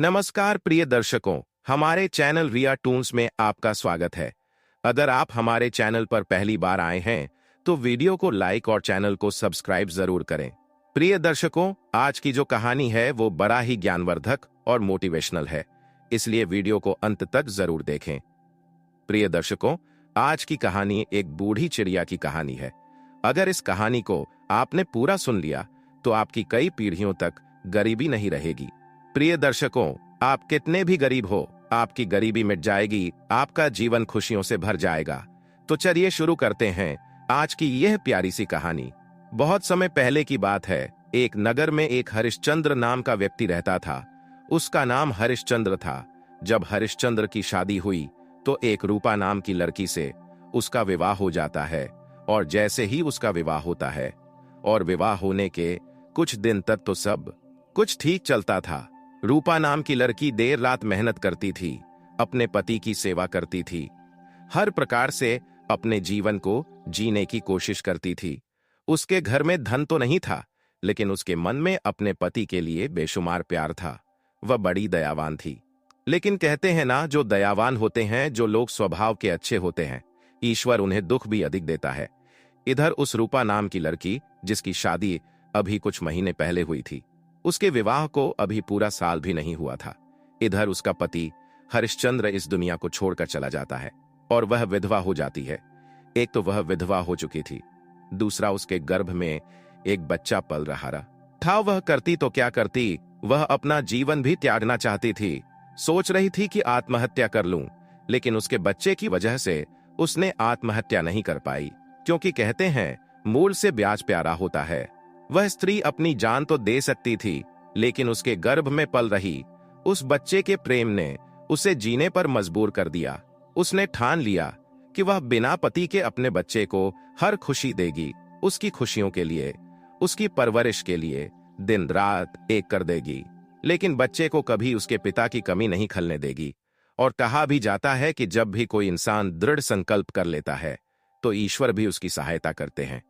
नमस्कार प्रिय दर्शकों, हमारे चैनल रिया टून्स में आपका स्वागत है। अगर आप हमारे चैनल पर पहली बार आए हैं तो वीडियो को लाइक और चैनल को सब्सक्राइब जरूर करें। प्रिय दर्शकों, आज की जो कहानी है वो बड़ा ही ज्ञानवर्धक और मोटिवेशनल है, इसलिए वीडियो को अंत तक जरूर देखें। प्रिय दर्शकों, आज की कहानी एक बूढ़ी चिड़िया की कहानी है। अगर इस कहानी को आपने पूरा सुन लिया तो आपकी कई पीढ़ियों तक गरीबी नहीं रहेगी। प्रिय दर्शकों, आप कितने भी गरीब हो, आपकी गरीबी मिट जाएगी, आपका जीवन खुशियों से भर जाएगा। तो चलिए शुरू करते हैं आज की यह प्यारी सी कहानी। बहुत समय पहले की बात है। एक नगर में एक हरिश्चंद्र नाम का व्यक्ति रहता था। उसका नाम हरिश्चंद्र था। जब हरिश्चंद्र की शादी हुई तो एक रूपा नाम की लड़की से उसका विवाह हो जाता है। और जैसे ही उसका विवाह होता है और विवाह होने के कुछ दिन तक तो सब कुछ ठीक चलता था। रूपा नाम की लड़की देर रात मेहनत करती थी, अपने पति की सेवा करती थी, हर प्रकार से अपने जीवन को जीने की कोशिश करती थी। उसके घर में धन तो नहीं था, लेकिन उसके मन में अपने पति के लिए बेशुमार प्यार था। वह बड़ी दयावान थी। लेकिन कहते हैं ना, जो दयावान होते हैं, जो लोग स्वभाव के अच्छे होते हैं, ईश्वर उन्हें दुख भी अधिक देता है। इधर उस रूपा नाम की लड़की, जिसकी शादी अभी कुछ महीने पहले हुई थी, उसके विवाह को अभी पूरा साल भी नहीं हुआ था। इधर उसका पति हरिश्चंद्र इस दुनिया को छोड़कर चला जाता है और वह विधवा हो जाती है। एक तो वह विधवा हो चुकी थी, दूसरा उसके गर्भ में एक बच्चा पल रहा था। वह करती तो क्या करती, वह अपना जीवन भी त्यागना चाहती थी। सोच रही थी कि आत्महत्या कर लूं, लेकिन उसके बच्चे की वजह से उसने आत्महत्या नहीं कर पाई, क्योंकि कहते हैं मूल से ब्याज प्यारा होता है। वह स्त्री अपनी जान तो दे सकती थी, लेकिन उसके गर्भ में पल रही उस बच्चे के प्रेम ने उसे जीने पर मजबूर कर दिया। उसने ठान लिया कि वह बिना पति के अपने बच्चे को हर खुशी देगी, उसकी खुशियों के लिए, उसकी परवरिश के लिए दिन रात एक कर देगी, लेकिन बच्चे को कभी उसके पिता की कमी नहीं खलने देगी। और कहा भी जाता है कि जब भी कोई इंसान दृढ़ संकल्प कर लेता है तो ईश्वर भी उसकी सहायता करते हैं।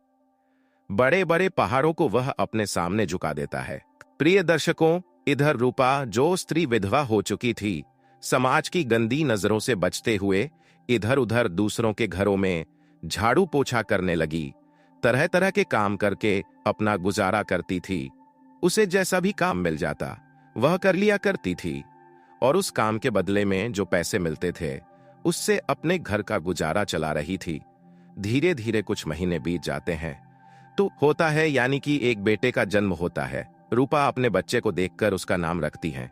बड़े बड़े पहाड़ों को वह अपने सामने झुका देता है। प्रिय दर्शकों, इधर रूपा, जो स्त्री विधवा हो चुकी थी, समाज की गंदी नजरों से बचते हुए इधर उधर दूसरों के घरों में झाड़ू पोछा करने लगी। तरह तरह के काम करके अपना गुजारा करती थी। उसे जैसा भी काम मिल जाता वह कर लिया करती थी, और उस काम के बदले में जो पैसे मिलते थे उससे अपने घर का गुजारा चला रही थी। धीरे धीरे कुछ महीने बीत जाते हैं तो होता है, यानी कि एक बेटे का जन्म होता है। रूपा अपने बच्चे को देखकर उसका नाम रखती है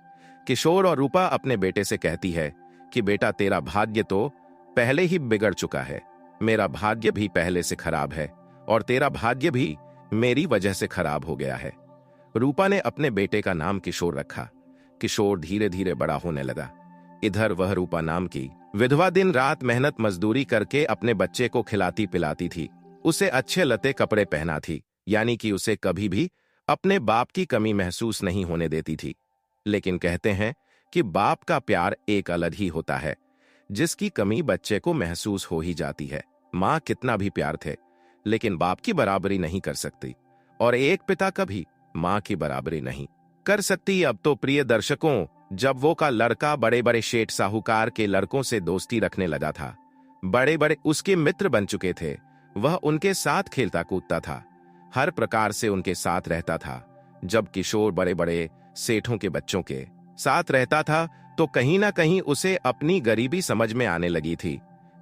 किशोर, और रूपा अपने बेटे से कहती है कि बेटा, तेरा भाग्य तो पहले ही बिगड़ चुका है, मेरा भाग्य भी पहले से खराब है, और तेरा भाग्य भी मेरी वजह से खराब हो गया है। रूपा ने अपने बेटे का नाम किशोर रखा। किशोर धीरे धीरे बड़ा होने लगा। इधर वह रूपा नाम की विधवा दिन रात मेहनत मजदूरी करके अपने बच्चे को खिलाती पिलाती थी, उसे अच्छे लते कपड़े पहना थी, यानी कि उसे कभी भी अपने बाप की कमी महसूस नहीं होने देती थी। लेकिन कहते हैं कि बाप का प्यार एक अलग ही होता है, जिसकी कमी बच्चे को महसूस हो ही जाती है। माँ कितना भी प्यार थे, लेकिन बाप की बराबरी नहीं कर सकती, और एक पिता कभी माँ की बराबरी नहीं कर सकती। अब तो प्रिय दर्शकों, जब वो का लड़का बड़े बड़े शेठ साहूकार के लड़कों से दोस्ती रखने लगा था, बड़े बड़े उसके मित्र बन चुके थे, वह उनके साथ खेलता कूदता था, हर प्रकार से उनके साथ रहता था। जब किशोर बड़े बड़े सेठों के बच्चों के साथ रहता था तो कहीं ना कहीं उसे अपनी गरीबी समझ में आने लगी थी।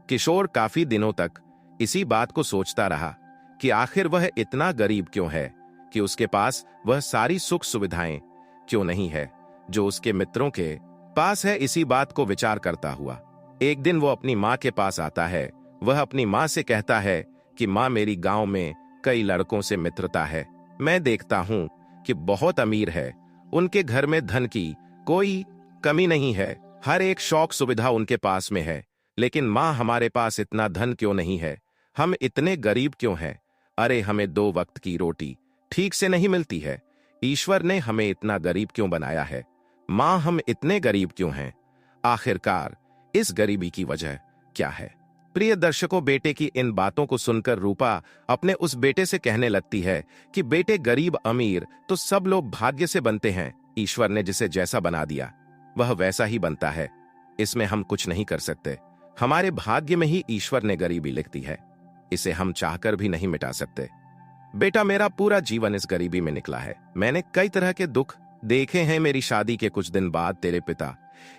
किशोर काफी दिनों तक इसी बात को सोचता रहा कि आखिर वह इतना गरीब क्यों है, कि उसके पास वह सारी सुख सुविधाएं क्यों नहीं है जो उसके मित्रों के पास है। इसी बात को विचार करता हुआ एक दिन वो अपनी माँ के पास आता है। वह अपनी माँ से कहता है कि माँ, मेरी गांव में कई लड़कों से मित्रता है, मैं देखता हूँ कि बहुत अमीर है, उनके घर में धन की कोई कमी नहीं है, हर एक शौक सुविधा उनके पास में है, लेकिन माँ, हमारे पास इतना धन क्यों नहीं है, हम इतने गरीब क्यों हैं? अरे, हमें 2 वक्त की रोटी ठीक से नहीं मिलती है, ईश्वर ने हमें इतना गरीब क्यों बनाया है? माँ, हम इतने गरीब क्यों हैं? आखिरकार इस गरीबी की वजह क्या है? प्रिय दर्शकों, बेटे की इन बातों को सुनकर रूपा अपने उस बेटे से कहने लगती है कि बेटे, गरीब अमीर तो सब लोग भाग्य से बनते हैं, ईश्वर ने जिसे जैसा बना दिया वह वैसा ही बनता है। इसमें हम कुछ नहीं कर सकते। हमारे भाग्य में ही ईश्वर ने गरीबी लिख दी है। इसे हम चाहकर भी नहीं मिटा सकते। बेटा, मेरा पूरा जीवन इस गरीबी में निकला है। मैंने कई तरह के दुख देखे हैं। मेरी शादी के कुछ दिन बाद तेरे पिता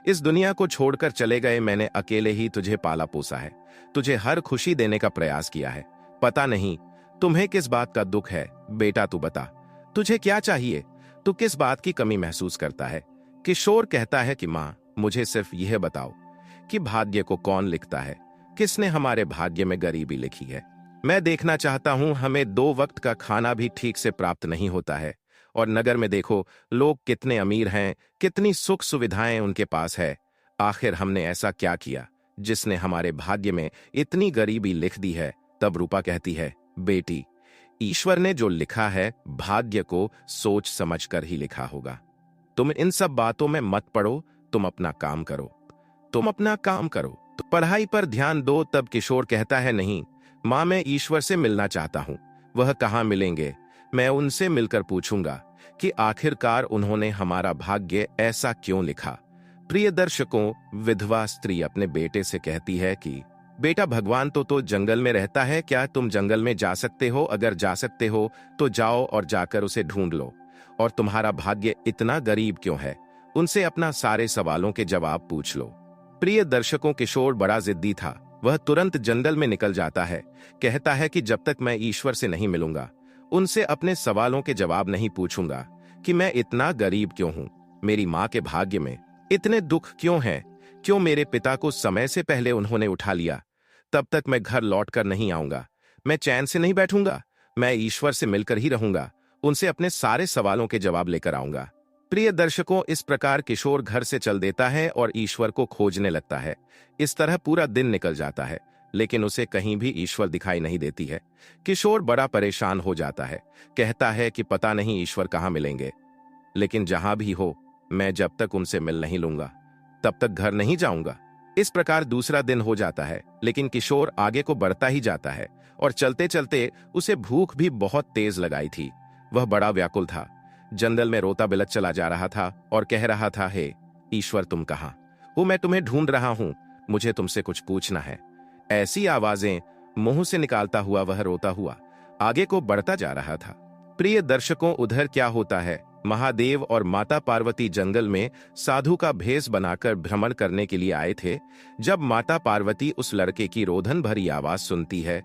इस दुनिया को छोड़कर चले गए। मैंने अकेले ही तुझे पाला पोसा है, तुझे हर खुशी देने का प्रयास किया है। पता नहीं तुम्हें किस बात का दुख है। बेटा तू बता, तुझे क्या चाहिए? तू किस बात की कमी महसूस करता है? किशोर कहता है कि मां, मुझे सिर्फ यह बताओ कि भाग्य को कौन लिखता है? किसने हमारे भाग्य में गरीबी लिखी है? मैं देखना चाहता हूं। हमें 2 वक्त का खाना भी ठीक से प्राप्त नहीं होता है। और नगर में देखो, लोग कितने अमीर हैं, कितनी सुख सुविधाएं उनके पास है। आखिर हमने ऐसा क्या किया जिसने हमारे भाग्य में इतनी गरीबी लिख दी है? तब रूपा कहती है, बेटी, ईश्वर ने जो लिखा है भाग्य को सोच समझ कर ही लिखा होगा। तुम इन सब बातों में मत पड़ो। तुम अपना काम करो, तुम अपना काम करो, तो पढ़ाई पर ध्यान दो। तब किशोर कहता है, नहीं मां, मैं ईश्वर से मिलना चाहता हूं। वह कहां मिलेंगे? मैं उनसे मिलकर पूछूंगा कि आखिरकार उन्होंने हमारा भाग्य ऐसा क्यों लिखा। प्रिय दर्शकों, विधवा स्त्री अपने बेटे से कहती है कि बेटा, भगवान तो जंगल में रहता है। क्या तुम जंगल में जा सकते हो? अगर जा सकते हो तो जाओ और जाकर उसे ढूंढ लो। और तुम्हारा भाग्य इतना गरीब क्यों है? उनसे अपना सारे सवालों के जवाब पूछ लो। प्रिय दर्शकों, किशोर बड़ा जिद्दी था। वह तुरंत जंगल में निकल जाता है। कहता है कि जब तक मैं ईश्वर से नहीं मिलूंगा, उनसे अपने सवालों के जवाब नहीं पूछूंगा कि मैं इतना गरीब क्यों हूं, मेरी मां के भाग्य में इतने दुख क्यों हैं, क्यों मेरे पिता को समय से पहले उन्होंने उठा लिया। तब तक मैं घर लौटकर नहीं आऊंगा। मैं चैन से नहीं बैठूंगा। मैं ईश्वर से मिलकर ही रहूंगा। उनसे अपने सारे सवालों के जवाब लेकर आऊंगा। प्रिय दर्शकों, इस प्रकार किशोर घर से चल देता है और ईश्वर को खोजने लगता है। इस तरह पूरा दिन निकल जाता है, लेकिन उसे कहीं भी ईश्वर दिखाई नहीं देती है। किशोर बड़ा परेशान हो जाता है। कहता है कि पता नहीं ईश्वर कहाँ मिलेंगे, लेकिन जहां भी हो, मैं जब तक उनसे मिल नहीं लूंगा तब तक घर नहीं जाऊंगा। इस प्रकार दूसरा दिन हो जाता है, लेकिन किशोर आगे को बढ़ता ही जाता है और चलते चलते उसे भूख भी बहुत तेज लगाई थी। वह बड़ा व्याकुल था। जंगल में रोता बिलख चला जा रहा था और कह रहा था, हे ईश्वर, तुम कहां हो? मैं तुम्हें ढूंढ रहा हूं। मुझे तुमसे कुछ पूछना है। ऐसी आवाजें मुंह से निकालता हुआ वह रोता हुआ आगे को बढ़ता जा रहा था। प्रिय दर्शकों, उधर क्या होता है? महादेव और माता पार्वती जंगल में साधु का भेष बनाकर भ्रमण करने के लिए आए थे। जब माता पार्वती उस लड़के की रोदन भरी आवाज सुनती है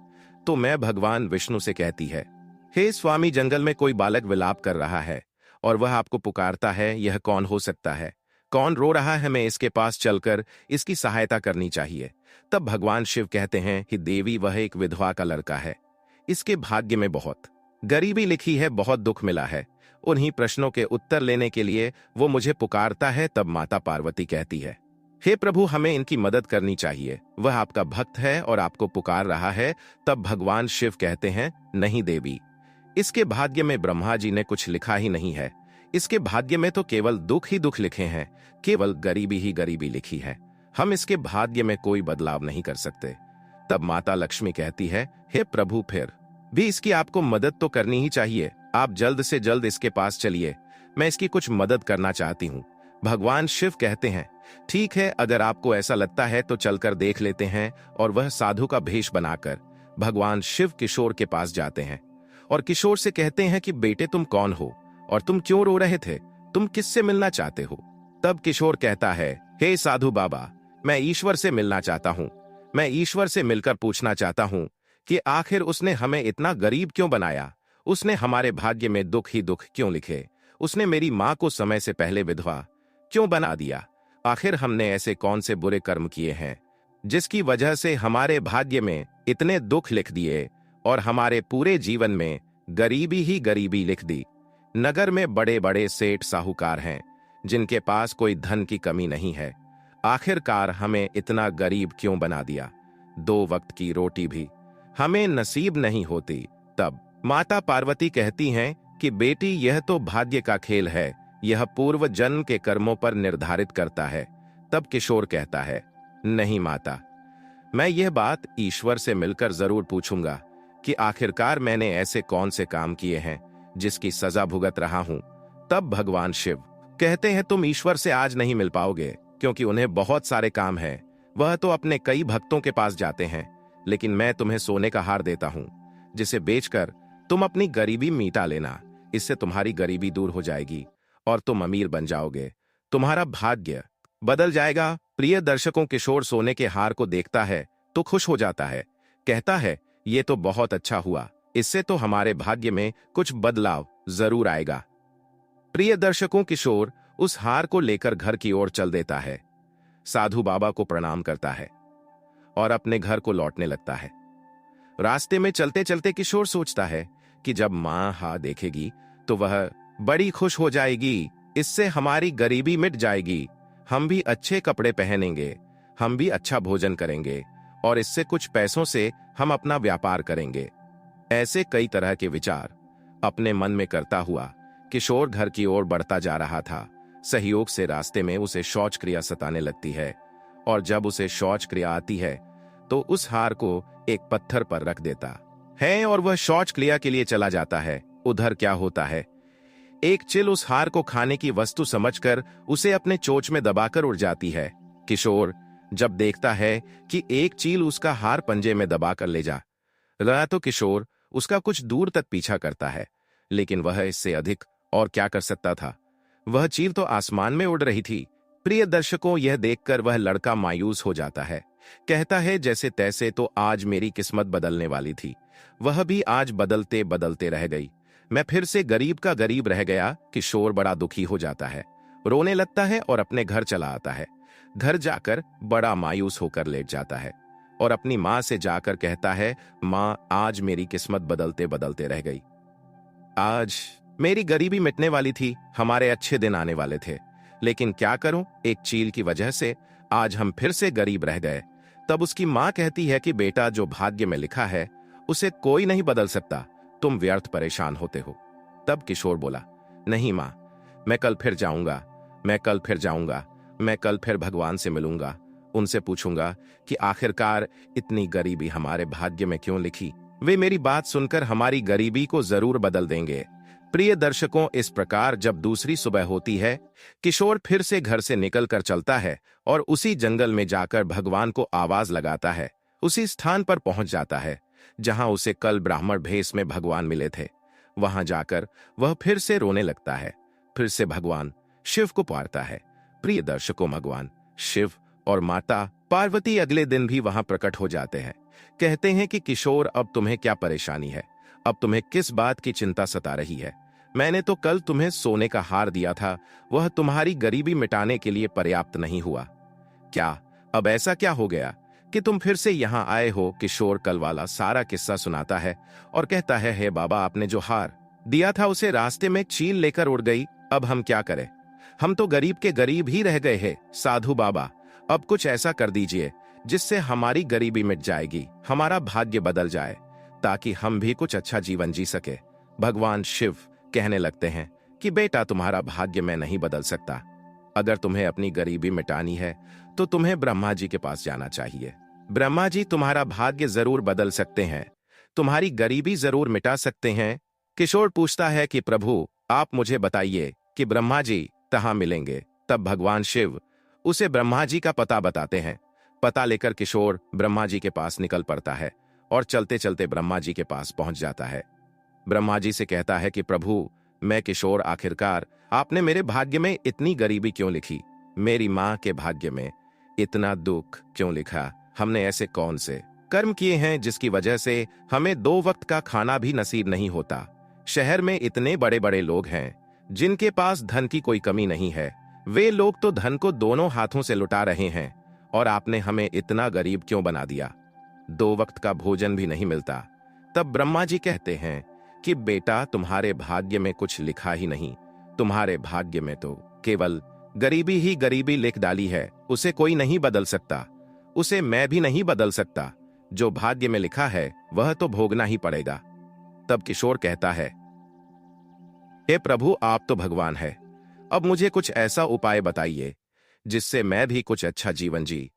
तो मैं भगवान विष्णु से कहती है, हे स्वामी, जंगल में कोई बालक विलाप कर रहा है और वह आपको पुकारता है। यह कौन हो सकता है? कौन रो रहा है? हमें इसके पास चलकर इसकी सहायता करनी चाहिए। तब भगवान शिव कहते हैं कि देवी, वह एक विधवा का लड़का है। इसके भाग्य में बहुत गरीबी लिखी है, बहुत दुख मिला है। उन्हीं प्रश्नों के उत्तर लेने के लिए वो मुझे पुकारता है। तब माता पार्वती कहती है, हे प्रभु, हमें इनकी मदद करनी चाहिए। वह आपका भक्त है और आपको पुकार रहा है। तब भगवान शिव कहते हैं, नहीं देवी, इसके भाग्य में ब्रह्मा जी ने कुछ लिखा ही नहीं है। इसके भाग्य में तो केवल दुख ही दुख लिखे हैं, केवल गरीबी ही गरीबी लिखी है। हम इसके भाग्य में कोई बदलाव नहीं कर सकते। तब माता लक्ष्मी कहती है, हे प्रभु, फिर भी इसकी आपको मदद तो करनी ही चाहिए। आप जल्द से जल्द इसके पास चलिए। मैं इसकी कुछ मदद करना चाहती हूँ। भगवान शिव कहते हैं, ठीक है, अगर आपको ऐसा लगता है तो चलकर देख लेते हैं। और वह साधु का भेष बनाकर भगवान शिव किशोर के पास जाते हैं और किशोर से कहते हैं कि बेटे, तुम कौन हो और तुम क्यों रो रहे थे? तुम किससे मिलना चाहते हो? तब किशोर कहता है, हे साधु बाबा, मैं ईश्वर से मिलना चाहता हूँ। मैं ईश्वर से मिलकर पूछना चाहता हूँ कि आखिर उसने हमें इतना गरीब क्यों बनाया? उसने हमारे भाग्य में दुख ही दुख क्यों लिखे? उसने मेरी मां को समय से पहले विधवा क्यों बना दिया? आखिर हमने ऐसे कौन से बुरे कर्म किए हैं जिसकी वजह से हमारे भाग्य में इतने दुख लिख दिए और हमारे पूरे जीवन में गरीबी ही गरीबी लिख दी? नगर में बड़े बड़े सेठ साहूकार हैं जिनके पास कोई धन की कमी नहीं है। आखिरकार हमें इतना गरीब क्यों बना दिया? 2 वक्त की रोटी भी हमें नसीब नहीं होती। तब माता पार्वती कहती हैं कि बेटी, यह तो भाग्य का खेल है। यह पूर्व जन्म के कर्मों पर निर्धारित करता है। तब किशोर कहता है, नहीं माता, मैं यह बात ईश्वर से मिलकर जरूर पूछूंगा कि आखिरकार मैंने ऐसे कौन से काम किए हैं जिसकी सजा भुगत रहा हूं। तब भगवान शिव कहते हैं तुम ईश्वर से आज नहीं मिल पाओगे क्योंकि उन्हें बहुत सारे काम हैं। वह तो अपने कई भक्तों के पास जाते हैं, लेकिन मैं तुम्हें सोने का हार देता हूं, जिसे बेचकर तुम अपनी गरीबी मिटा लेना। इससे तुम्हारी गरीबी दूर हो जाएगी और तुम अमीर बन जाओगे। तुम्हारा भाग्य बदल जाएगा। प्रिय दर्शकों, किशोर सोने के हार को देखता है तो खुश हो जाता है। कहता है, ये तो बहुत अच्छा हुआ, इससे तो हमारे भाग्य में कुछ बदलाव जरूर आएगा। प्रिय दर्शकों, किशोर उस हार को लेकर घर की ओर चल देता है, साधु बाबा को प्रणाम करता है और अपने घर को लौटने लगता है। रास्ते में चलते चलते किशोर सोचता है कि जब मां हार देखेगी तो वह बड़ी खुश हो जाएगी। इससे हमारी गरीबी मिट जाएगी, हम भी अच्छे कपड़े पहनेंगे, हम भी अच्छा भोजन करेंगे और इससे कुछ पैसों से हम अपना व्यापार करेंगे। ऐसे कई तरह के विचार अपने मन में करता हुआ किशोर घर की ओर बढ़ता जा रहा था। सहयोग से रास्ते में उसे शौच क्रिया सताने लगती है और जब उसे शौच क्रिया आती है तो उस हार को एक पत्थर पर रख देता है और वह शौच क्रिया के लिए चला जाता है। उधर क्या होता है, एक चिल उस हार को खाने की वस्तु समझकर उसे अपने चोंच में दबाकर उड़ जाती है। किशोर जब देखता है कि एक चील उसका हार पंजे में दबाकर ले जा रहा तो किशोर उसका कुछ दूर तक पीछा करता है, लेकिन वह इससे अधिक और क्या कर सकता था। वह चील तो आसमान में उड़ रही थी। प्रिय दर्शकों, यह देखकर वह लड़का मायूस हो जाता है। कहता है, जैसे तैसे तो आज मेरी किस्मत बदलने वाली थी, वह भी आज बदलते बदलते रह गई। मैं फिर से गरीब का गरीब रह गया। किशोर बड़ा दुखी हो जाता है, रोने लगता है और अपने घर चला आता है। घर जाकर बड़ा मायूस होकर लेट जाता है और अपनी मां से जाकर कहता है, मां, आज मेरी किस्मत बदलते बदलते रह गई। आज मेरी गरीबी मिटने वाली थी, हमारे अच्छे दिन आने वाले थे, लेकिन क्या करूं, एक चील की वजह से आज हम फिर से गरीब रह गए। तब उसकी मां कहती है कि बेटा, जो भाग्य में लिखा है उसे कोई नहीं बदल सकता, तुम व्यर्थ परेशान होते हो। तब किशोर बोला, नहीं मां, मैं कल फिर जाऊंगा, मैं कल फिर जाऊंगा, मैं कल फिर भगवान से मिलूंगा, उनसे पूछूंगा कि आखिरकार इतनी गरीबी हमारे भाग्य में क्यों लिखी। वे मेरी बात सुनकर हमारी गरीबी को जरूर बदल देंगे। प्रिय दर्शकों, इस प्रकार जब दूसरी सुबह होती है, किशोर फिर से घर से निकलकर चलता है और उसी जंगल में जाकर भगवान को आवाज लगाता है। उसी स्थान पर पहुंच जाता है जहां उसे कल ब्राह्मण भेष में भगवान मिले थे। वहां जाकर वह फिर से रोने लगता है, फिर से भगवान शिव को पुकारता है। प्रिय दर्शकों, भगवान शिव और माता पार्वती अगले दिन भी वहां प्रकट हो जाते हैं। कहते हैं कि किशोर, अब तुम्हें क्या परेशानी है, अब तुम्हें किस बात की चिंता सता रही है। मैंने तो कल तुम्हें सोने का हार दिया था, वह तुम्हारी गरीबी मिटाने के लिए पर्याप्त नहीं हुआ क्या? अब ऐसा क्या हो गया कि तुम फिर से यहाँ आए हो? किशोर कल वाला सारा किस्सा सुनाता है और कहता है, हे बाबा, आपने जो हार दिया था उसे रास्ते में चील लेकर उड़ गई, अब हम क्या करें? हम तो गरीब के गरीब ही रह गए हैं। साधु बाबा, अब कुछ ऐसा कर दीजिए जिससे हमारी गरीबी मिट जाएगी, हमारा भाग्य बदल जाए, ताकि हम भी कुछ अच्छा जीवन जी सके। भगवान शिव कहने लगते हैं कि बेटा, तुम्हारा भाग्य मैं नहीं बदल सकता। अगर तुम्हें अपनी गरीबी मिटानी है तो तुम्हें ब्रह्मा जी के पास जाना चाहिए। ब्रह्मा जी तुम्हारा भाग्य जरूर बदल सकते हैं, तुम्हारी गरीबी जरूर मिटा सकते हैं। किशोर पूछता है कि प्रभु, आप मुझे बताइए कि ब्रह्मा जी कहाँ मिलेंगे। तब भगवान शिव उसे ब्रह्मा जी का पता बताते हैं। पता लेकर किशोर ब्रह्मा जी के पास निकल पड़ता है और चलते चलते ब्रह्मा जी के पास पहुंच जाता है। ब्रह्मा जी से कहता है कि प्रभु, मैं किशोर, आखिरकार आपने मेरे भाग्य में इतनी गरीबी क्यों लिखी? मेरी मां के भाग्य में इतना दुख क्यों लिखा? हमने ऐसे कौन से कर्म किए हैं जिसकी वजह से हमें 2 वक्त का खाना भी नसीब नहीं होता? शहर में इतने बड़े बड़े लोग हैं जिनके पास धन की कोई कमी नहीं है, वे लोग तो धन को दोनों हाथों से लुटा रहे हैं, और आपने हमें इतना गरीब क्यों बना दिया? 2 वक्त का भोजन भी नहीं मिलता। तब ब्रह्मा जी कहते हैं कि बेटा, तुम्हारे भाग्य में कुछ लिखा ही नहीं, तुम्हारे भाग्य में तो केवल गरीबी ही गरीबी लिख डाली है, उसे कोई नहीं बदल सकता, उसे मैं भी नहीं बदल सकता। जो भाग्य में लिखा है वह तो भोगना ही पड़ेगा। तब किशोर कहता है, हे प्रभु, आप तो भगवान है, अब मुझे कुछ ऐसा उपाय बताइए जिससे मैं भी कुछ अच्छा जीवन जी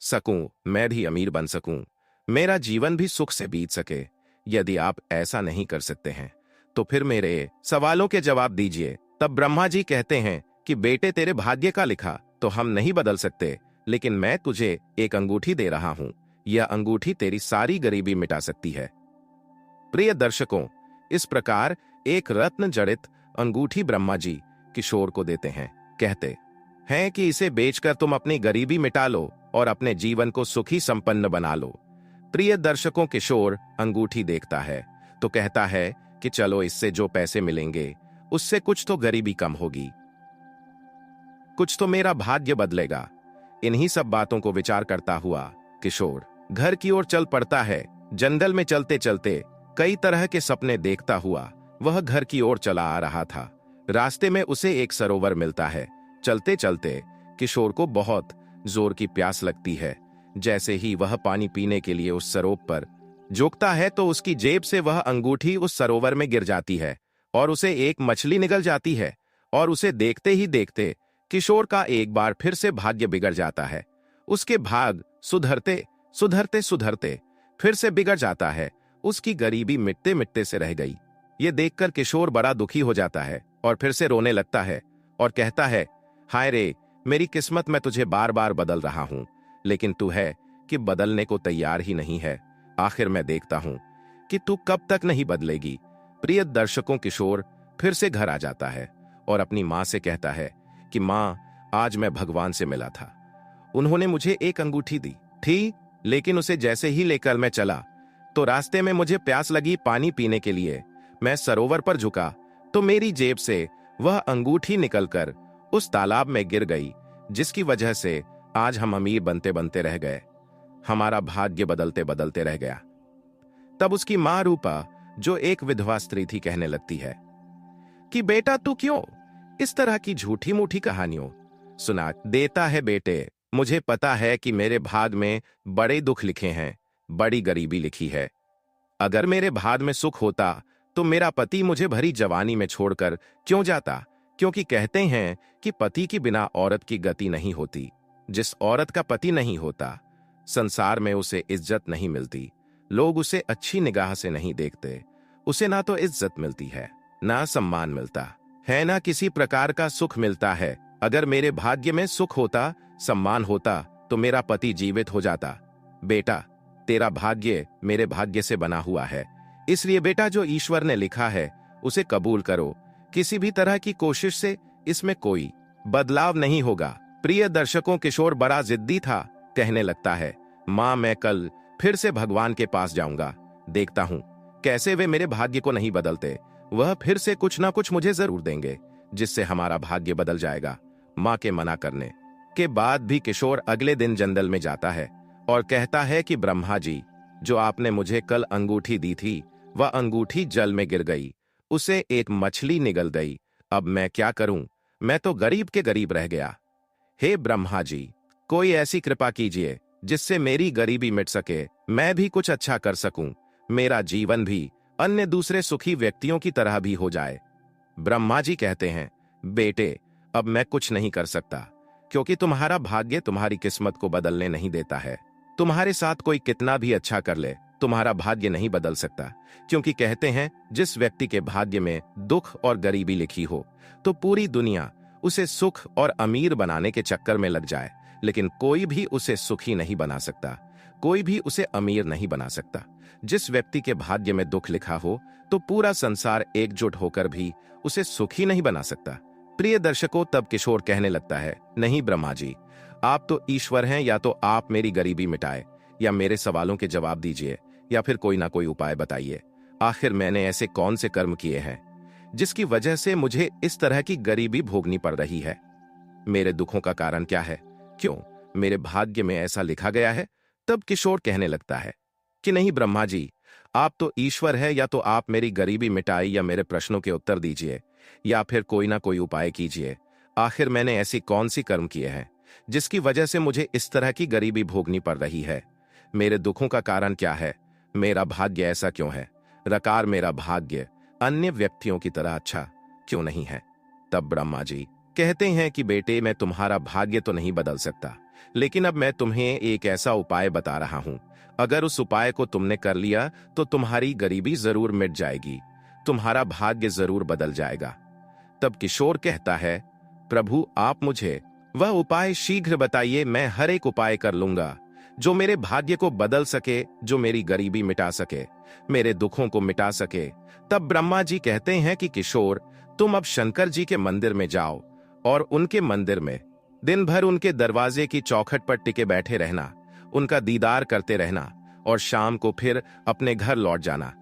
सकूं, मैं भी अमीर बन सकूं, मेरा जीवन भी सुख से बीत सके। यदि आप ऐसा नहीं कर सकते हैं तो फिर मेरे सवालों के जवाब दीजिए। तब ब्रह्मा जी कहते हैं कि बेटे तेरे भाग्य का लिखा तो हम नहीं बदल सकते, लेकिन मैं तुझे एक अंगूठी दे रहा हूं। यह अंगूठी तेरी सारी गरीबी मिटा सकती है। प्रिय दर्शकों, इस प्रकार एक रत्न जड़ित अंगूठी ब्रह्मा जी किशोर को देते हैं। कहते हैं कि इसे बेचकर तुम अपनी गरीबी मिटा लो और अपने जीवन को सुखी संपन्न बना लो। प्रिय दर्शकों, किशोर अंगूठी देखता है तो कहता है कि चलो, इससे जो पैसे मिलेंगे उससे कुछ तो गरीबी कम होगी, कुछ तो मेरा भाग्य बदलेगा। इन्हीं सब बातों को विचार करता हुआ किशोर घर की ओर चल पड़ता है। जंगल में चलते चलते कई तरह के सपने देखता हुआ वह घर की ओर चला आ रहा था। रास्ते में उसे एक सरोवर मिलता है। चलते चलते किशोर को बहुत जोर की प्यास लगती है। जैसे ही वह पानी पीने के लिए उस सरोवर पर झुकता है तो उसकी जेब से वह अंगूठी उस सरोवर में गिर जाती है और उसे एक मछली निगल जाती है। और उसे देखते ही देखते किशोर का एक बार फिर से भाग्य बिगड़ जाता है। उसके भाग सुधरते सुधरते सुधरते फिर से बिगड़ जाता है। उसकी गरीबी मिटते मिटते से रह गई। ये देखकर किशोर बड़ा दुखी हो जाता है और फिर से रोने लगता है और कहता है, हाय रे, मेरी किस्मत में तुझे बार बार बदल रहा हूं, लेकिन तू है कि बदलने को तैयार ही नहीं है। आखिर मैं देखता हूं कि तू कब तक नहीं बदलेगी। प्रिय दर्शकों, किशोर फिर से घर आ जाता है और अपनी मां से कहता है कि मां, आज मैं भगवान से मिला था। उन्होंने मुझे एक अंगूठी दी थी, लेकिन उसे जैसे ही लेकर मैं चला तो रास्ते में मुझे प्यास लगी पानी पीने के लिए। मैं सरोवर पर झुका तो मेरी जेब से वह अंगूठी निकलकर उस तालाब में गिर गई, जिसकी वजह से आज हम अमीर बनते बनते रह गए। हमारा भाग्य बदलते बदलते रह गया। तब उसकी मां रूपा, जो एक विधवा स्त्री थी, कहने लगती है कि बेटा, तू क्यों इस तरह की झूठी मूठी कहानियों सुना देता है। बेटे, मुझे पता है कि मेरे भाग में बड़े दुख लिखे हैं, बड़ी गरीबी लिखी है। अगर मेरे भाग में सुख होता तो मेरा पति मुझे भरी जवानी में छोड़कर क्यों जाता? क्योंकि कहते हैं कि पति की बिना औरत की गति नहीं होती। जिस औरत का पति नहीं होता, संसार में उसे इज्जत नहीं मिलती। लोग उसे अच्छी निगाह से नहीं देखते। उसे ना तो इज्जत मिलती है, ना सम्मान मिलता है, ना किसी प्रकार का सुख मिलता है। अगर मेरे भाग्य में सुख होता, सम्मान होता, तो मेरा पति जीवित हो जाता। बेटा, तेरा भाग्य मेरे भाग्य से बना हुआ है, इसलिए बेटा, जो ईश्वर ने लिखा है उसे कबूल करो। किसी भी तरह की कोशिश से इसमें कोई बदलाव नहीं होगा। प्रिय दर्शकों, किशोर बड़ा जिद्दी था। कहने लगता है, मां, मैं कल फिर से भगवान के पास जाऊंगा। देखता हूं कैसे वे मेरे भाग्य को नहीं बदलते। वह फिर से कुछ ना कुछ मुझे जरूर देंगे, जिससे हमारा भाग्य बदल जाएगा। मां के मना करने के बाद भी किशोर अगले दिन जंगल में जाता है और कहता है कि ब्रह्मा जी, जो आपने मुझे कल अंगूठी दी थी, वह अंगूठी जल में गिर गई, उसे एक मछली निगल गई। अब मैं क्या करूं? मैं तो गरीब के गरीब रह गया। हे ब्रह्मा जी, कोई ऐसी कृपा कीजिए जिससे मेरी गरीबी मिट सके, मैं भी कुछ अच्छा कर सकूं, मेरा जीवन भी अन्य दूसरे सुखी व्यक्तियों की तरह भी हो जाए। ब्रह्मा जी कहते हैं, बेटे, अब मैं कुछ नहीं कर सकता, क्योंकि तुम्हारा भाग्य तुम्हारी किस्मत को बदलने नहीं देता है। तुम्हारे साथ कोई कितना भी अच्छा कर ले, तुम्हारा भाग्य नहीं बदल सकता। क्योंकि कहते हैं, जिस व्यक्ति के भाग्य में दुख और गरीबी लिखी हो, तो पूरी दुनिया उसे सुख और अमीर बनाने के चक्कर में लग जाए, लेकिन कोई भी उसे सुखी नहीं बना सकता, कोई भी उसे अमीर नहीं बना सकता। जिस व्यक्ति के भाग्य में दुख लिखा हो, तो पूरा संसार एकजुट होकर भी उसे सुखी नहीं बना सकता। प्रिय दर्शकों, तब किशोर कहने लगता है, नहीं ब्रह्मा जी, आप तो ईश्वर हैं, या तो आप मेरी गरीबी मिटाए, या मेरे सवालों के जवाब दीजिए, या फिर कोई ना कोई उपाय बताइए। आखिर मैंने ऐसे कौन से कर्म किए हैं जिसकी वजह से मुझे इस तरह की गरीबी भोगनी पड़ रही है? मेरे दुखों का कारण क्या है? क्यों मेरे भाग्य में ऐसा लिखा गया है? तब किशोर कहने लगता है कि नहीं ब्रह्मा जी, आप तो ईश्वर है, या तो आप मेरी गरीबी मिटाई, या मेरे प्रश्नों के उत्तर दीजिए, या फिर कोई ना कोई उपाय कीजिए। आखिर मैंने ऐसी कौन सी कर्म किए हैं जिसकी वजह से मुझे इस तरह की गरीबी भोगनी पड़ रही है? मेरे दुखों का कारण क्या है? मेरा भाग्य ऐसा क्यों है? रकार मेरा भाग्य अन्य व्यक्तियों की तरह अच्छा क्यों नहीं है? तब ब्रह्मा जी कहते हैं कि बेटे, मैं तुम्हारा भाग्य तो नहीं बदल सकता, लेकिन अब मैं तुम्हें एक ऐसा उपाय बता रहा हूं। अगर उस उपाय को तुमने कर लिया तो तुम्हारी गरीबी जरूर मिट जाएगी, तुम्हारा भाग्य जरूर बदल जाएगा। तब किशोर कहता है, प्रभु आप मुझे वह उपाय शीघ्र बताइए, मैं हर एक उपाय कर लूंगा जो मेरे भाग्य को बदल सके, जो मेरी गरीबी मिटा सके, मेरे दुखों को मिटा सके। तब ब्रह्मा जी कहते हैं कि किशोर, तुम अब शंकर जी के मंदिर में जाओ और उनके मंदिर में दिन भर उनके दरवाजे की चौखट पर टिके बैठे रहना, उनका दीदार करते रहना और शाम को फिर अपने घर लौट जाना।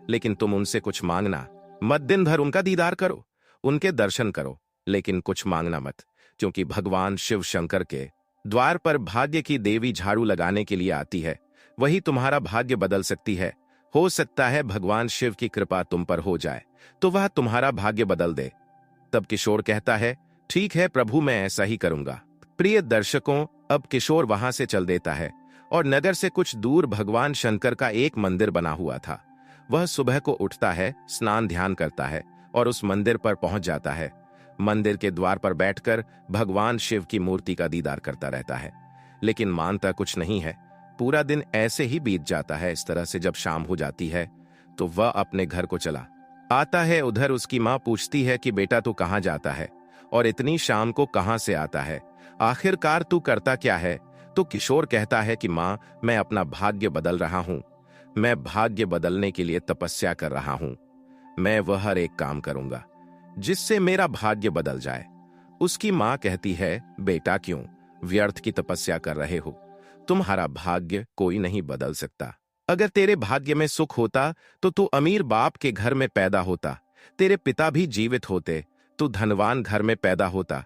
लेकिन तुम उनसे कुछ मांगना मत, दिन भर उनका दीदार करो, उनके दर्शन करो, लेकिन कुछ मांगना मत, क्योंकि भगवान शिव शंकर के द्वार पर भाग्य की देवी झाड़ू लगाने के लिए आती है। वही तुम्हारा भाग्य बदल सकती है। हो सकता है भगवान शिव की कृपा तुम पर हो जाए तो वह तुम्हारा भाग्य बदल दे। तब किशोर कहता है, ठीक है प्रभु, मैं ऐसा ही करूंगा। प्रिय दर्शकों, अब किशोर वहां से चल देता है और नगर से कुछ दूर भगवान शंकर का एक मंदिर बना हुआ था। वह सुबह को उठता है, स्नान ध्यान करता है और उस मंदिर पर पहुंच जाता है। मंदिर के द्वार पर बैठकर भगवान शिव की मूर्ति का दीदार करता रहता है, लेकिन मानता कुछ नहीं है। पूरा दिन ऐसे ही बीत जाता है। इस तरह से जब शाम हो जाती है तो वह अपने घर को चला आता है। उधर उसकी माँ पूछती है कि बेटा तू कहाँ जाता है और इतनी शाम को कहाँ से आता है, आखिरकार तू करता क्या है? तो किशोर कहता है कि माँ, मैं अपना भाग्य बदल रहा हूँ, मैं भाग्य बदलने के लिए तपस्या कर रहा हूँ। मैं वह हर एक काम करूंगा जिससे मेरा भाग्य बदल जाए। उसकी माँ कहती है, बेटा क्यों व्यर्थ की तपस्या कर रहे हो? तुम्हारा भाग्य कोई नहीं बदल सकता। अगर तेरे भाग्य में सुख होता तो तू अमीर बाप के घर में पैदा होता, तेरे पिता भी जीवित होते, तू धनवान घर में पैदा होता।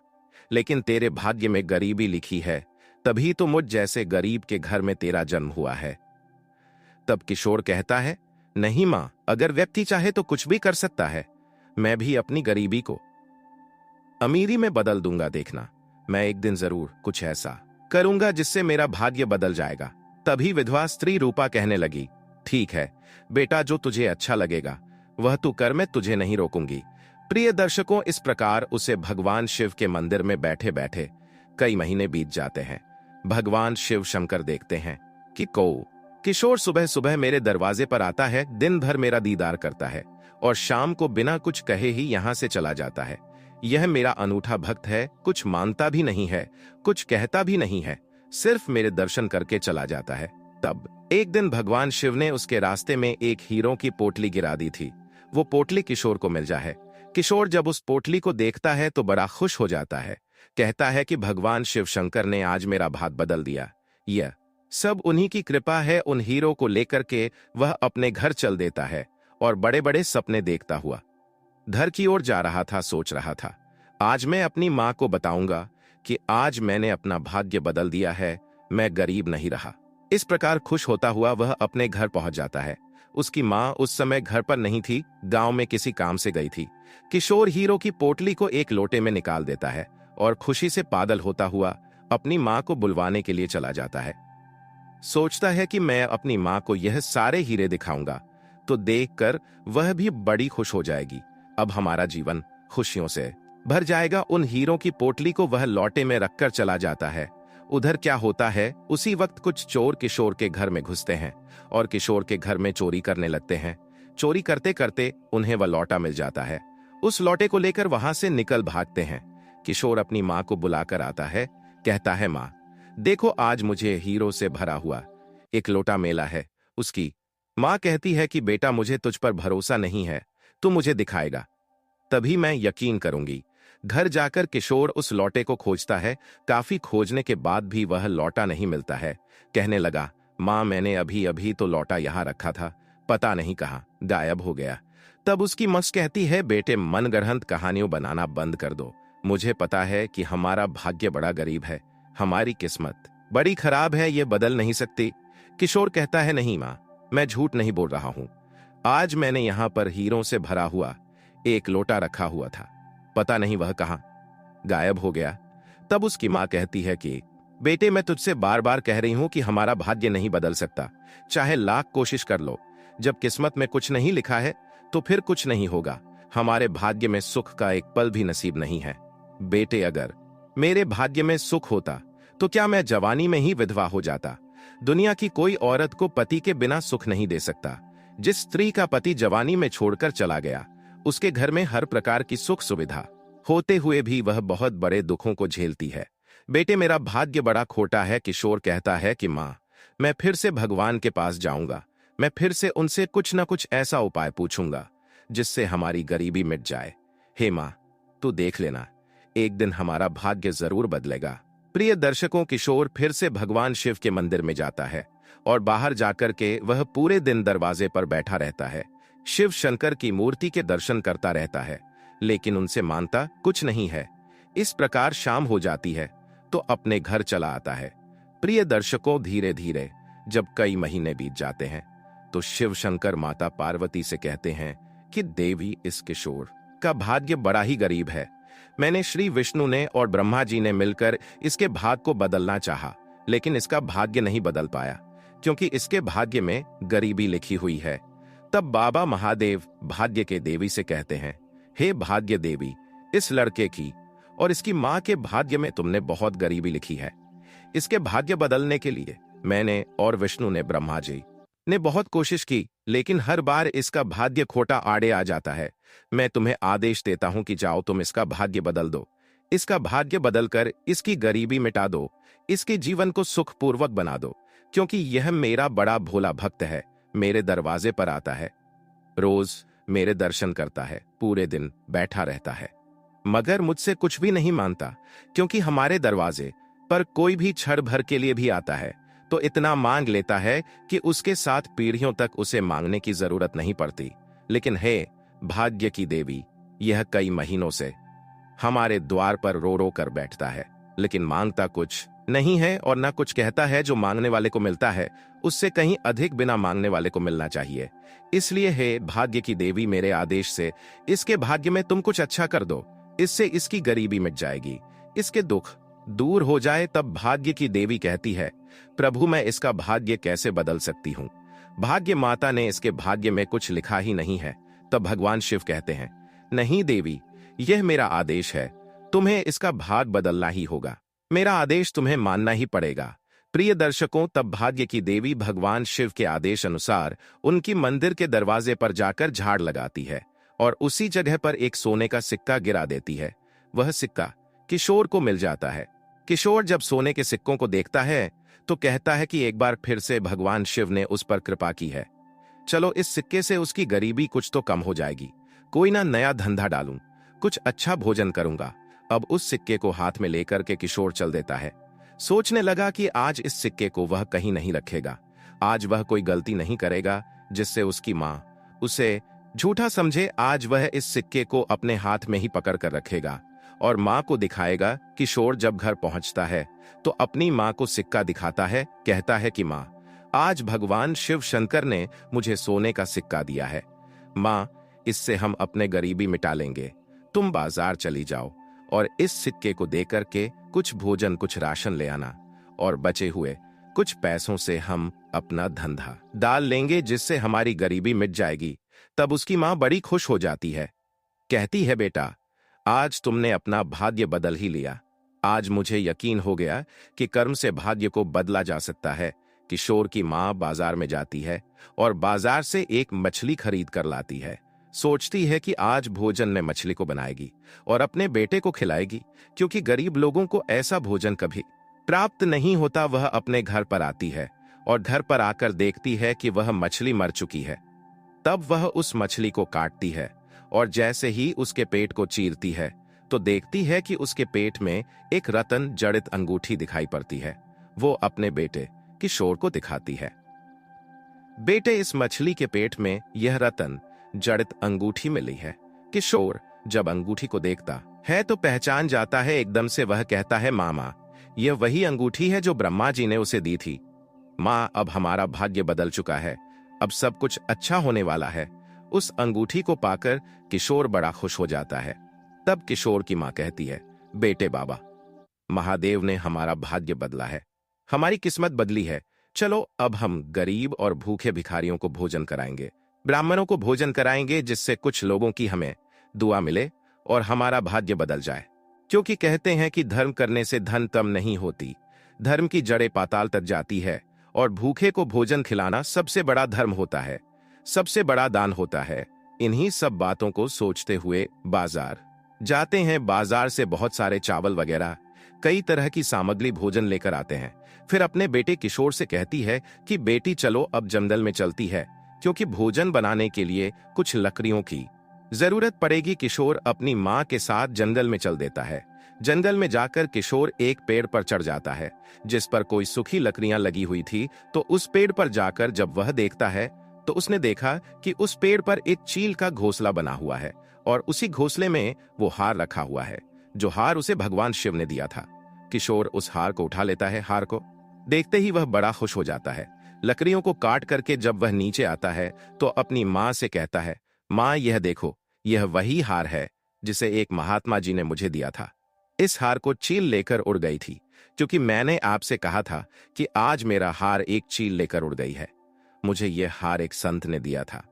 लेकिन तेरे भाग्य में गरीबी लिखी है, तभी तो मुझ जैसे गरीब के घर में तेरा जन्म हुआ है। तब किशोर कहता है, नहीं माँ, अगर व्यक्ति चाहे तो कुछ भी कर सकता है। मैं भी अपनी गरीबी को अमीरी में बदल दूंगा। देखना, मैं एक दिन जरूर कुछ ऐसा करूंगा जिससे मेरा भाग्य बदल जाएगा। तभी विधवा स्त्री रूपा कहने लगी, ठीक है बेटा, जो तुझे अच्छा लगेगा वह तू कर, मैं तुझे नहीं रोकूंगी। प्रिय दर्शकों, इस प्रकार उसे भगवान शिव के मंदिर में बैठे बैठे कई महीने बीत जाते हैं। भगवान शिव शंकर देखते हैं कि किशोर सुबह सुबह मेरे दरवाजे पर आता है, दिन भर मेरा दीदार करता है और शाम को बिना कुछ कहे ही यहां से चला जाता है। यह मेरा अनूठा भक्त है, कुछ मांगता भी नहीं है, कुछ कहता भी नहीं है, सिर्फ मेरे दर्शन करके चला जाता है। तब एक दिन भगवान शिव ने उसके रास्ते में एक हीरों की पोटली गिरा दी थी। वो पोटली किशोर को मिल जाए। किशोर जब उस पोटली को देखता है तो बड़ा खुश हो जाता है। कहता है कि भगवान शिव शंकर ने आज मेरा भाग्य बदल दिया। यह सब उन्हीं की कृपा है। उन हीरो को लेकर के वह अपने घर चल देता है और बड़े बड़े सपने देखता हुआ घर की ओर जा रहा था। सोच रहा था, आज मैं अपनी माँ को बताऊंगा कि आज मैंने अपना भाग्य बदल दिया है, मैं गरीब नहीं रहा। इस प्रकार खुश होता हुआ वह अपने घर पहुंच जाता है। उसकी माँ उस समय घर पर नहीं थी, गांव में किसी काम से गई थी। किशोर हीरो की पोटली को एक लोटे में निकाल देता है और खुशी से पागल होता हुआ अपनी माँ को बुलवाने के लिए चला जाता है। सोचता है कि मैं अपनी माँ को यह सारे हीरे दिखाऊंगा तो देखकर वह भी बड़ी खुश हो जाएगी। अब हमारा जीवन खुशियों से भर जाएगा। उन हीरों की पोटली को वह लोटे में रखकर चला जाता है। उधर क्या होता है, उसी वक्त कुछ चोर किशोर के घर में घुसते हैं और किशोर के घर में चोरी करने लगते हैं। चोरी करते करते उन्हें वह लौटा मिल जाता है। उस लौटे को लेकर वहां से निकल भागते हैं। किशोर अपनी माँ को बुलाकर आता है, कहता है, माँ देखो, आज मुझे हीरो से भरा हुआ एक लोटा मेला है। उसकी माँ कहती है कि बेटा, मुझे तुझ पर भरोसा नहीं है, तू मुझे दिखाएगा तभी मैं यकीन करूंगी। घर जाकर किशोर उस लौटे को खोजता है। काफी खोजने के बाद भी वह लौटा नहीं मिलता है। कहने लगा, माँ मैंने अभी अभी तो लौटा यहाँ रखा था, पता नहीं कहाँ गायब हो गया। तब उसकी मस कहती है, बेटे मनगढ़ंत कहानियों बनाना बंद कर दो। मुझे पता है कि हमारा भाग्य बड़ा गरीब है, हमारी किस्मत बड़ी खराब है, ये बदल नहीं सकती। किशोर कहता है, नहीं माँ, मैं झूठ नहीं बोल रहा हूं। आज मैंने यहां पर हीरों से भरा हुआ एक लोटा रखा हुआ था, पता नहीं वह कहां गायब हो गया। तब उसकी मां कहती है कि बेटे, मैं तुझसे बार बार कह रही हूं कि हमारा भाग्य नहीं बदल सकता, चाहे लाख कोशिश कर लो। जब किस्मत में कुछ नहीं लिखा है तो फिर कुछ नहीं होगा। हमारे भाग्य में सुख का एक पल भी नसीब नहीं है। बेटे, अगर मेरे भाग्य में सुख होता तो क्या मैं जवानी में ही विधवा हो जाता? दुनिया की कोई औरत को पति के बिना सुख नहीं दे सकता। जिस स्त्री का पति जवानी में छोड़कर चला गया, उसके घर में हर प्रकार की सुख सुविधा होते हुए भी वह बहुत बड़े दुखों को झेलती है। बेटे, मेरा भाग्य बड़ा खोटा है। किशोर कहता है कि माँ, मैं फिर से भगवान के पास जाऊंगा। मैं फिर से उनसे कुछ न कुछ ऐसा उपाय पूछूंगा जिससे हमारी गरीबी मिट जाए। हे माँ, तू देख लेना, एक दिन हमारा भाग्य जरूर बदलेगा। प्रिय दर्शकों, किशोर फिर से भगवान शिव के मंदिर में जाता है और बाहर जाकर के वह पूरे दिन दरवाजे पर बैठा रहता है। शिव शंकर की मूर्ति के दर्शन करता रहता है, लेकिन उनसे मानता कुछ नहीं है। इस प्रकार शाम हो जाती है तो अपने घर चला आता है। प्रिय दर्शकों, धीरे धीरे जब कई महीने बीत जाते हैं तो शिव शंकर माता पार्वती से कहते हैं कि देवी, इस किशोर का भाग्य बड़ा ही गरीब है। मैंने श्री विष्णु ने और ब्रह्मा जी ने मिलकर इसके भाग्य को बदलना चाहा, लेकिन इसका भाग्य नहीं बदल पाया क्योंकि इसके भाग्य में गरीबी लिखी हुई है। तब बाबा महादेव भाग्य के देवी से कहते हैं, हे भाग्य देवी, इस लड़के की और इसकी मां के भाग्य में तुमने बहुत गरीबी लिखी है। इसके भाग्य बदलने के लिए मैंने और विष्णु ने, ब्रह्मा जी ने बहुत कोशिश की, लेकिन हर बार इसका भाग्य खोटा आड़े आ जाता है। मैं तुम्हें आदेश देता हूं कि जाओ, तुम इसका भाग्य बदल दो। इसका भाग्य बदलकर इसकी गरीबी मिटा दो, इसके जीवन को सुखपूर्वक बना दो, क्योंकि यह मेरा बड़ा भोला भक्त है। मेरे दरवाजे पर आता है, रोज मेरे दर्शन करता है, पूरे दिन बैठा रहता है, मगर मुझसे कुछ भी नहीं मांगता, क्योंकि हमारे दरवाजे पर कोई भी क्षण भर के लिए भी आता है तो इतना मांग लेता है कि उसके साथ पीढ़ियों तक उसे मांगने की जरूरत नहीं पड़ती। लेकिन हे भाग्य की देवी, यह कई महीनों से हमारे द्वार पर रो रो कर बैठता है, लेकिन मांगता कुछ नहीं है और ना कुछ कहता है। जो मांगने वाले को मिलता है उससे कहीं अधिक बिना मांगने वाले को मिलना चाहिए। इसलिए हे भाग्य की देवी, मेरे आदेश से इसके भाग्य में तुम कुछ अच्छा कर दो, इससे इसकी गरीबी मिट जाएगी, इसके दुख दूर हो जाए। तब भाग्य की देवी कहती है, प्रभु, मैं इसका भाग्य कैसे बदल सकती हूँ? भाग्य माता ने इसके भाग्य में कुछ लिखा ही नहीं है। तब भगवान शिव कहते हैं, नहीं देवी, यह मेरा आदेश है, तुम्हें इसका भाग बदलना ही होगा। मेरा आदेश तुम्हें मानना ही पड़ेगा। प्रिय दर्शकों, तब भाग्य की देवी भगवान शिव के आदेश अनुसार उनकी मंदिर के दरवाजे पर जाकर झाड़ लगाती है और उसी जगह पर एक सोने का सिक्का गिरा देती है। वह सिक्का किशोर को मिल जाता है। किशोर जब सोने के सिक्कों को देखता है तो कहता है कि एक बार फिर से भगवान शिव ने उस पर कृपा की है। चलो, इस सिक्के से उसकी गरीबी कुछ तो कम हो जाएगी। कोई ना नया धंधा डालूं, कुछ अच्छा भोजन करूंगा। अब उस सिक्के को हाथ में लेकर के किशोर चल देता है। सोचने लगा कि आज इस सिक्के को वह कहीं नहीं रखेगा। आज वह कोई गलती नहीं करेगा जिससे उसकी मां उसे झूठा समझे। आज वह इस सिक्के को अपने हाथ में ही पकड़ कर रखेगा और मां को दिखाएगा। किशोर जब घर पहुंचता है तो अपनी मां को सिक्का दिखाता है, कहता है कि मां, आज भगवान शिव शंकर ने मुझे सोने का सिक्का दिया है। मां, इससे हम अपने गरीबी मिटा लेंगे। तुम बाजार चली जाओ और इस सिक्के को देकर के कुछ भोजन, कुछ राशन ले आना और बचे हुए कुछ पैसों से हम अपना धंधा डाल लेंगे जिससे हमारी गरीबी मिट जाएगी। तब उसकी मां बड़ी खुश हो जाती है, कहती है, बेटा, आज तुमने अपना भाग्य बदल ही लिया। आज मुझे यकीन हो गया कि कर्म से भाग्य को बदला जा सकता है। किशोर की मां बाजार में जाती है और बाजार से एक मछली खरीद कर लाती है। सोचती है कि आज भोजन में मछली को बनाएगी और अपने बेटे को खिलाएगी, क्योंकि गरीब लोगों को ऐसा भोजन कभी प्राप्त नहीं होता। वह अपने घर पर आती है और घर पर आकर देखती है कि वह मछली मर चुकी है। तब वह उस मछली को काटती है और जैसे ही उसके पेट को चीरती है तो देखती है कि उसके पेट में एक रत्न जड़ित अंगूठी दिखाई पड़ती है। वो अपने बेटे किशोर को दिखाती है, बेटे, इस मछली के पेट में यह रत्न जड़ित अंगूठी मिली है। किशोर जब अंगूठी को देखता है तो पहचान जाता है। एकदम से वह कहता है, मामा, यह वही अंगूठी है जो ब्रह्मा जी ने उसे दी थी। मां, अब हमारा भाग्य बदल चुका है, अब सब कुछ अच्छा होने वाला है। उस अंगूठी को पाकर किशोर बड़ा खुश हो जाता है। तब किशोर की मां कहती है, बेटे, बाबा महादेव ने हमारा भाग्य बदला है, हमारी किस्मत बदली है। चलो, अब हम गरीब और भूखे भिखारियों को भोजन कराएंगे, ब्राह्मणों को भोजन कराएंगे, जिससे कुछ लोगों की हमें दुआ मिले और हमारा भाग्य बदल जाए। क्योंकि कहते हैं कि धर्म करने से धन कम नहीं होती, धर्म की जड़ें पाताल तक जाती है और भूखे को भोजन खिलाना सबसे बड़ा धर्म होता है, सबसे बड़ा दान होता है। इन्हीं सब बातों को सोचते हुए बाजार जाते हैं बाजार से बहुत सारे चावल वगैरह कई तरह की सामग्री भोजन लेकर आते हैं। फिर अपने बेटे किशोर से कहती है कि बेटी चलो अब जंगल में चलती है, क्योंकि भोजन बनाने के लिए कुछ लकड़ियों की जरूरत पड़ेगी। किशोर अपनी माँ के साथ जंगल में चल देता है। जंगल में जाकर किशोर एक पेड़ पर चढ़ जाता है जिस पर कोई सूखी लकड़ियां लगी हुई थी। तो उस पेड़ पर जाकर जब वह देखता है तो उसने देखा कि उस पेड़ पर एक चील का घोंसला बना हुआ है और उसी घोंसले में वो हार रखा हुआ है, जो हार उसे भगवान शिव ने दिया था। किशोर उस हार को उठा लेता है। हार को देखते ही वह बड़ा खुश हो जाता है। लकड़ियों को काट करके जब वह नीचे आता है तो अपनी माँ से कहता है, माँ यह देखो, यह वही हार है जिसे एक महात्मा जी ने मुझे दिया था। इस हार को चील लेकर उड़ गई थी, क्योंकि मैंने आपसे कहा था कि आज मेरा हार एक चील लेकर उड़ गई है। मुझे यह हार एक संत ने दिया था।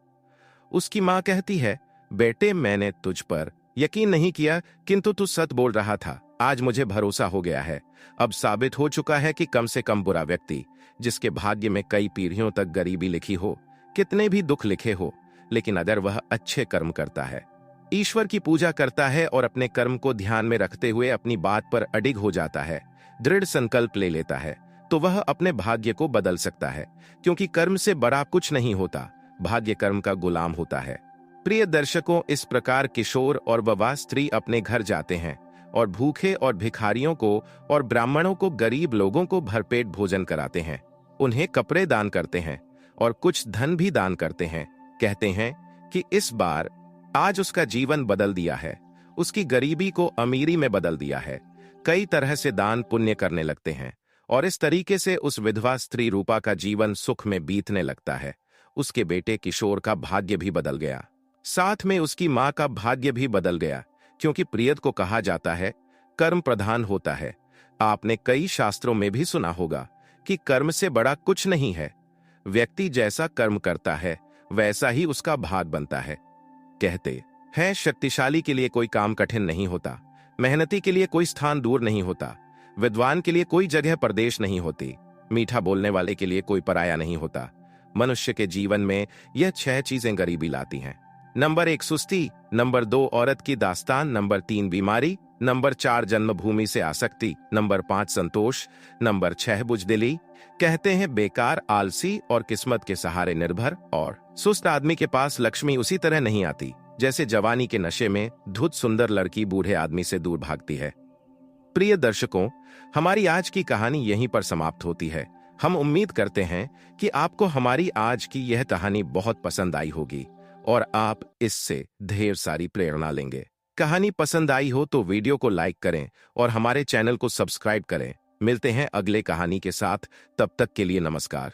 उसकी माँ कहती है, बेटे मैंने तुझ पर यकीन नहीं किया, किंतु तू सच बोल रहा था। आज मुझे भरोसा हो गया है। अब साबित हो चुका है कि कम से कम बुरा व्यक्ति, जिसके भाग्य में कई पीढ़ियों तक गरीबी लिखी हो, कितने भी दुख लिखे हो, लेकिन अगर वह अच्छे कर्म करता है, ईश्वर की पूजा करता है और अपने कर्म को ध्यान में रखते हुए अपनी बात पर अडिग हो जाता है, दृढ़ संकल्प ले लेता है, तो वह अपने भाग्य को बदल सकता है। क्योंकि कर्म से बड़ा कुछ नहीं होता, भाग्य कर्म का गुलाम होता है। प्रिय दर्शकों, इस प्रकार किशोर और वह स्त्री अपने घर जाते हैं और भूखे और भिखारियों को और ब्राह्मणों को, गरीब लोगों को भरपेट भोजन कराते हैं। उन्हें कपड़े दान करते हैं और कुछ धन भी दान करते हैं। कहते हैं कि इस बार आज उसका जीवन बदल दिया है, उसकी गरीबी को अमीरी में बदल दिया है। कई तरह से दान पुण्य करने लगते हैं और इस तरीके से उस विधवा स्त्री रूपा का जीवन सुख में बीतने लगता है। उसके बेटे किशोर का भाग्य भी बदल गया, साथ में उसकी माँ का भाग्य भी बदल गया। क्योंकि प्रियद को कहा जाता है कर्म प्रधान होता है। आपने कई शास्त्रों में भी सुना होगा कि कर्म से बड़ा कुछ नहीं है। व्यक्ति जैसा कर्म करता है वैसा ही उसका भाग बनता है। कहते हैं शक्तिशाली के लिए कोई काम कठिन नहीं होता, मेहनती के लिए कोई स्थान दूर नहीं होता, विद्वान के लिए कोई जगह परदेश नहीं होती, मीठा बोलने वाले के लिए कोई पराया नहीं होता। मनुष्य के जीवन में यह 6 चीजें गरीबी लाती हैं। नंबर 1 सुस्ती, नंबर 2 औरत की दास्तान, नंबर 3 बीमारी, नंबर 4 जन्मभूमि से आसक्ति, नंबर 5 संतोष, नंबर 6 बुजदिली। कहते हैं बेकार, आलसी और किस्मत के सहारे निर्भर और सुस्त आदमी के पास लक्ष्मी उसी तरह नहीं आती जैसे जवानी के नशे में धुत सुंदर लड़की बूढ़े आदमी से दूर भागती है। प्रिय दर्शकों, हमारी आज की कहानी यहीं पर समाप्त होती है। हम उम्मीद करते हैं कि आपको हमारी आज की यह कहानी बहुत पसंद आई होगी और आप इससे ढेर सारी प्रेरणा लेंगे। कहानी पसंद आई हो तो वीडियो को लाइक करें और हमारे चैनल को सब्सक्राइब करें। मिलते हैं अगले कहानी के साथ, तब तक के लिए नमस्कार।